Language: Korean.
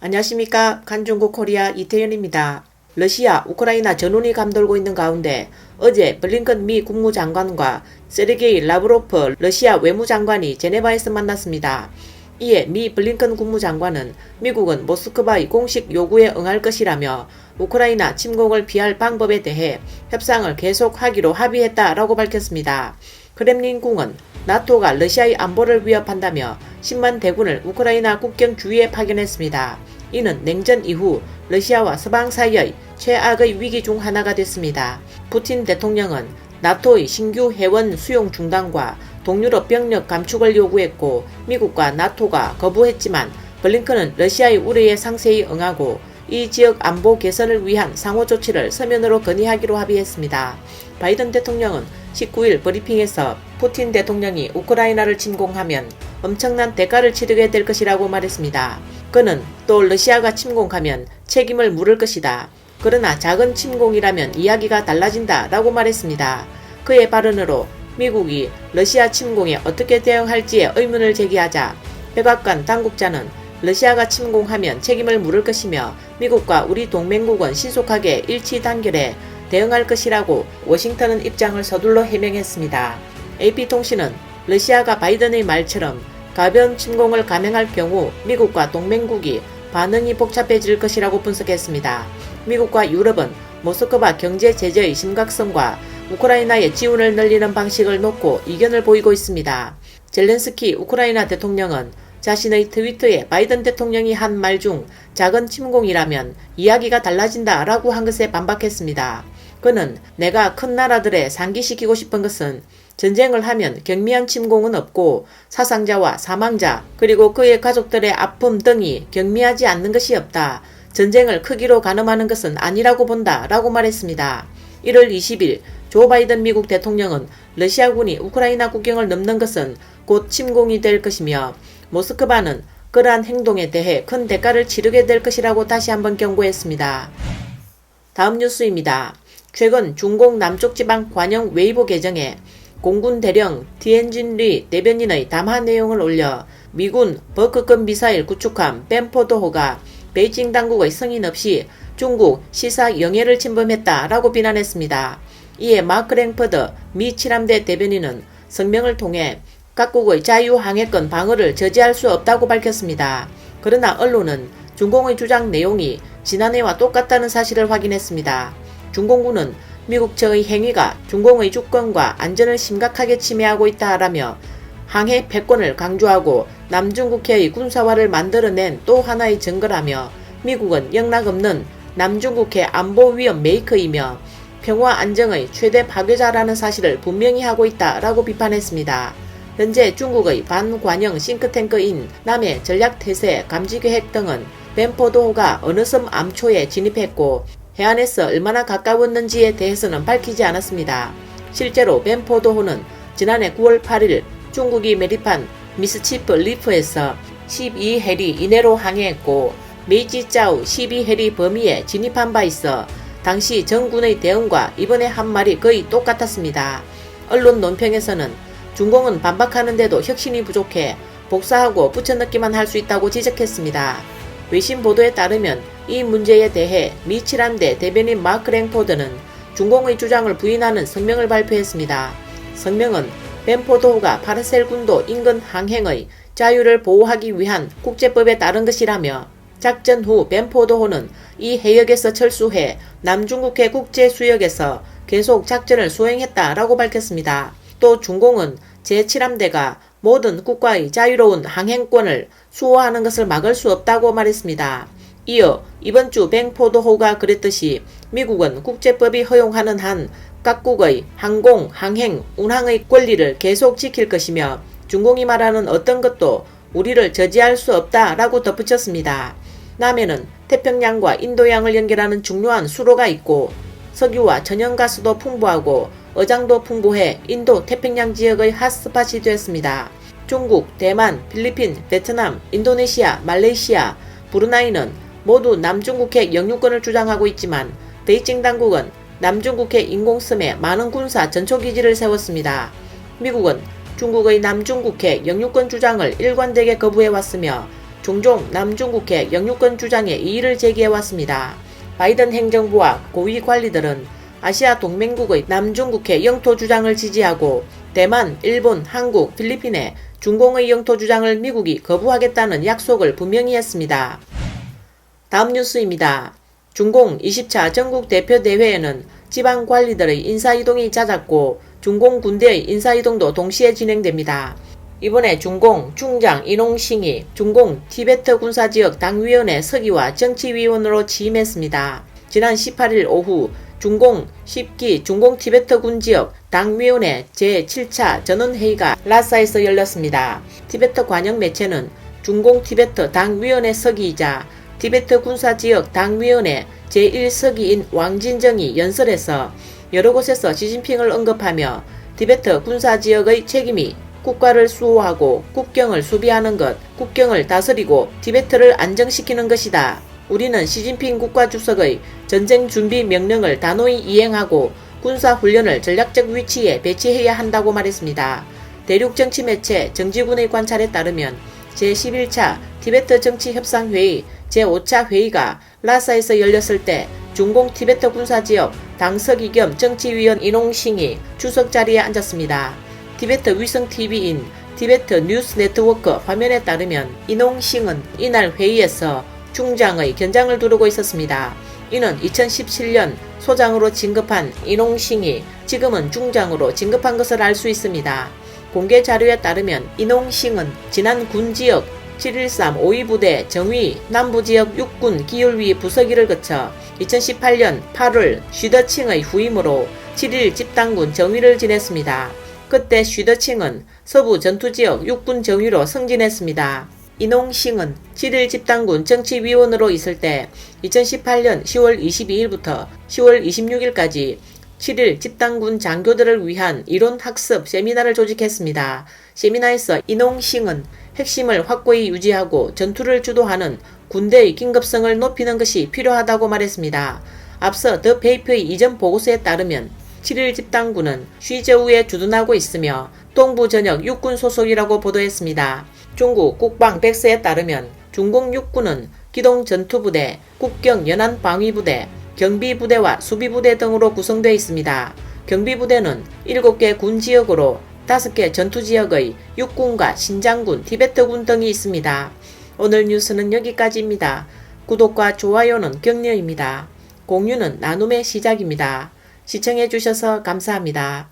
안녕하십니까. 간중국 코리아 이태현입니다. 러시아, 우크라이나 전운이 감돌고 있는 가운데 어제 블링컨 미 국무장관과 세르게이 라브로프 러시아 외무장관이 제네바에서 만났습니다. 이에 미 블링컨 국무장관은 미국은 모스크바의 공식 요구에 응할 것이라며 우크라이나 침공을 피할 방법에 대해 협상을 계속하기로 합의했다라고 밝혔습니다. 크렘린궁은 나토가 러시아의 안보를 위협한다며 10만 대군을 우크라이나 국경 주위에 파견했습니다. 이는 냉전 이후 러시아와 서방 사이의 최악의 위기 중 하나가 됐습니다. 푸틴 대통령은 나토의 신규 회원 수용 중단과 동유럽 병력 감축을 요구했고 미국과 나토가 거부했지만 블링컨은 러시아의 우려에 상세히 응하고 이 지역 안보 개선을 위한 상호 조치를 서면으로 건의하기로 합의했습니다. 바이든 대통령은 19일 브리핑에서 푸틴 대통령이 우크라이나를 침공하면 엄청난 대가를 치르게 될 것이라고 말했습니다. 그는 또 러시아가 침공하면 책임을 물을 것이다. 그러나 작은 침공이라면 이야기가 달라진다 라고 말했습니다. 그의 발언으로 미국이 러시아 침공에 어떻게 대응할지에 의문을 제기하자 백악관 당국자는 러시아가 침공하면 책임을 물을 것이며 미국과 우리 동맹국은 신속하게 일치 단결해 대응할 것이라고 워싱턴은 입장을 서둘러 해명했습니다. AP통신은 러시아가 바이든의 말처럼 가벼운 침공을 감행할 경우 미국과 동맹국이 반응이 복잡해질 것이라고 분석했습니다. 미국과 유럽은 모스크바 경제 제재의 심각성과 우크라이나의 지원을 늘리는 방식을 놓고 이견을 보이고 있습니다. 젤렌스키 우크라이나 대통령은 자신의 트위터에 바이든 대통령이 한 말 중 작은 침공이라면 이야기가 달라진다 라고 한 것에 반박했습니다. 그는 내가 큰 나라들에 상기시키고 싶은 것은 전쟁을 하면 경미한 침공은 없고 사상자와 사망자 그리고 그의 가족들의 아픔 등이 경미하지 않는 것이 없다. 전쟁을 크기로 가늠하는 것은 아니라고 본다 라고 말했습니다. 1월 20일 조 바이든 미국 대통령은 러시아군이 우크라이나 국경을 넘는 것은 곧 침공이 될 것이며 모스크바는 그러한 행동에 대해 큰 대가를 치르게 될 것이라고 다시 한번 경고했습니다. 다음 뉴스입니다. 최근 중공 남쪽 지방 관영 웨이보 계정에 공군 대령 티엔진리 대변인의 담화 내용을 올려 미군 버크급 미사일 구축함 벤포도호가 베이징 당국의 승인 없이 중국 시사 영해를 침범했다라고 비난했습니다. 이에 마크 랭퍼드 미 칠함대 대변인은 성명을 통해 각국의 자유항해권 방어를 저지할 수 없다고 밝혔습니다. 그러나 언론은 중공의 주장 내용이 지난해와 똑같다는 사실을 확인했습니다. 중공군은 미국 측의 행위가 중공의 주권과 안전을 심각하게 침해하고 있다라며 항해 패권을 강조하고 남중국해의 군사화를 만들어낸 또 하나의 증거라며 미국은 영락없는 남중국해 안보 위험 메이커이며 평화 안정의 최대 파괴자라는 사실을 분명히 하고 있다라고 비판했습니다. 현재 중국의 반관영 싱크탱크인 남해 전략태세 감지계획 등은 벤포도호가 어느 섬 암초에 진입했고 해안에서 얼마나 가까웠는지에 대해서는 밝히지 않았습니다. 실제로 벤포도호는 지난해 9월 8일 중국이 매립한 미스치프 리프에서 12해리 이내로 항해했고 메이지짜오 12해리 범위에 진입한 바 있어 당시 정군의 대응과 이번에 한 말이 거의 똑같았습니다. 언론 논평에서는 중공은 반박하는데도 혁신이 부족해 복사하고 붙여넣기만 할 수 있다고 지적했습니다. 외신 보도에 따르면 이 문제에 대해 미 칠함대 대변인 마크 랭포드는 중공의 주장을 부인하는 성명을 발표했습니다. 성명은 벤포도호가 파르셀 군도 인근 항행의 자유를 보호하기 위한 국제법에 따른 것이라며 작전 후 벤포도호는 이 해역에서 철수해 남중국해 국제수역에서 계속 작전을 수행했다라고 밝혔습니다. 또 중공은 제7함대가 모든 국가의 자유로운 항행권을 수호하는 것을 막을 수 없다고 말했습니다. 이어 이번 주 벤포도호가 그랬듯이 미국은 국제법이 허용하는 한 각국의 항공, 항행, 운항의 권리를 계속 지킬 것이며 중공이 말하는 어떤 것도 우리를 저지할 수 없다라고 덧붙였습니다. 남해는 태평양과 인도양을 연결하는 중요한 수로가 있고 석유와 천연가스도 풍부하고 어장도 풍부해 인도 태평양 지역의 핫스팟이 되었습니다. 중국, 대만, 필리핀, 베트남, 인도네시아, 말레이시아, 브루나이는 모두 남중국해 영유권을 주장하고 있지만 베이징 당국은 남중국해 인공섬에 많은 군사 전초기지를 세웠습니다. 미국은 중국의 남중국해 영유권 주장을 일관되게 거부해왔으며 종종 남중국해 영유권 주장에 이의를 제기해왔습니다. 바이든 행정부와 고위 관리들은 아시아 동맹국의 남중국해 영토 주장을 지지하고 대만, 일본, 한국, 필리핀의 중공의 영토 주장을 미국이 거부하겠다는 약속을 분명히 했습니다. 다음 뉴스입니다. 중공 20차 전국 대표 대회에는 지방 관리들의 인사이동이 잦았고 중공 군대의 인사이동도 동시에 진행됩니다. 이번에 중공 중장 인홍싱이 중공 티베트 군사지역 당위원회 서기와 정치위원으로 취임했습니다. 지난 18일 오후 중공 10기 중공 티베트 군지역 당위원회 제7차 전원회의가 라사에서 열렸습니다. 티베트 관영 매체는 중공 티베트 당위원회 서기이자 티베트 군사지역 당위원회 제1서기인 왕진정이 연설에서 여러 곳에서 시진핑을 언급하며 티베트 군사지역의 책임이 국가를 수호하고 국경을 수비하는 것, 국경을 다스리고 티베트를 안정시키는 것이다. 우리는 시진핑 국가주석의 전쟁 준비 명령을 단호히 이행하고 군사훈련을 전략적 위치에 배치해야 한다고 말했습니다. 대륙 정치 매체 정지군의 관찰에 따르면 제11차 티베트 정치협상회의 제5차 회의가 라사에서 열렸을 때 중공 티베트 군사지역 당서기 겸 정치위원 인홍싱이 주석 자리에 앉았습니다. 티베트 위성TV인 티베트 뉴스 네트워크 화면에 따르면 인홍싱은 이날 회의에서 중장의 견장을 두르고 있었습니다. 이는 2017년 소장으로 진급한 인홍싱이 지금은 중장으로 진급한 것을 알 수 있습니다. 공개 자료에 따르면 인홍싱은 지난 군지역 713 5.2부대 정위 남부지역 육군 기율위 부서기를 거쳐 2018년 8월 쉬더칭의 후임으로 7일 집당군 정위를 지냈습니다. 그때 쉬더칭은 서부 전투지역 육군 정위로 승진했습니다. 인홍싱은 7일 집당군 정치위원으로 있을 때 2018년 10월 22일부터 10월 26일까지 7일 집당군 장교들을 위한 이론학습 세미나를 조직했습니다. 세미나에서 인홍싱은 핵심을 확고히 유지하고 전투를 주도하는 군대의 긴급성을 높이는 것이 필요하다고 말했습니다. 앞서 더 페이퍼의 이전 보고서에 따르면 7일 집당군은 쉬저우에 주둔하고 있으며 동부 전역 육군 소속이라고 보도했습니다. 중국 국방백서에 따르면 중공 육군은 기동전투부대, 국경연안방위부대, 경비부대와 수비부대 등으로 구성되어 있습니다. 경비부대는 7개 군지역으로 5개 전투지역의 육군과 신장군, 티베트군 등이 있습니다. 오늘 뉴스는 여기까지입니다. 구독과 좋아요는 격려입니다. 공유는 나눔의 시작입니다. 시청해주셔서 감사합니다.